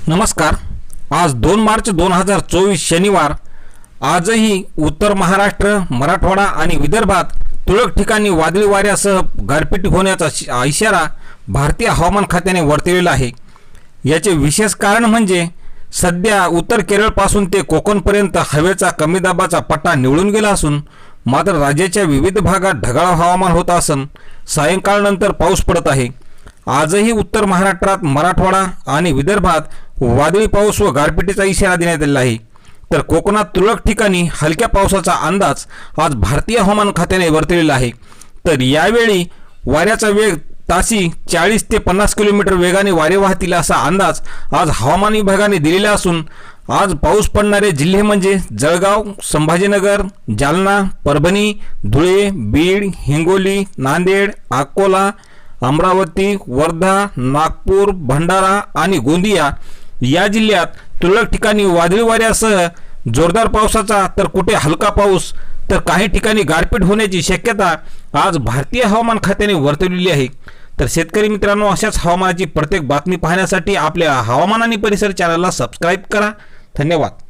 नमस्कार। आज 2 मार्च 2024 शनिवार। आजही उत्तर महाराष्ट्र, मराठवाडा आणि विदर्भात तुरळक ठिकाणी वादळी वाऱ्यासह गारपीट होण्याचा इशारा भारतीय हवामान खात्याने वर्तवलेला आहे। याचे विशेष कारण म्हणजे सध्या उत्तर केरळपासून ते कोकणपर्यंत हवेचा कमी दाबाचा पट्टा निवळून गेला असून मात्र राज्याच्या विविध भागात ढगाळ हवामान होत असून सायंकाळनंतर पाऊस पडत आहे। आजही उत्तर महाराष्ट्रात, मराठवाडा आणि विदर्भात वादळी पाऊस व गारपिटीचा इशारा देण्यात आलेला आहे। तर कोकणात तुरळक ठिकाणी हलक्या पावसाचा अंदाज आज भारतीय हवामान खात्याने वर्तवलेला आहे। तर यावेळी वाऱ्याचा वेग ताशी 40 ते 50 किलोमीटर वेगाने वारे वाहतील असा अंदाज आज हवामान विभागाने दिलेला असून आज पाऊस पडणारे जिल्हे म्हणजे जळगाव, संभाजीनगर, जालना, परभणी, धुळे, बीड, हिंगोली, नांदेड, अकोला, अमरावती, वर्धा, नागपूर, भंडारा आणि गोंदिया या जिल्ह्यात तुरळक ठिकाणी वादळी वाऱ्यासह जोरदार पावसाचा तर कुठे हलका पाऊस तर काही ठिकाणी गारपीट होण्याची शक्यता आज भारतीय हवामान खात्याने वर्तवलेली आहे। तर शेतकरी मित्रांनो, अशाच हवामानाची प्रत्येक बातमी पाहण्यासाठी आपल्या हवामान आणि परिसर चॅनलला सबस्क्राइब करा। धन्यवाद।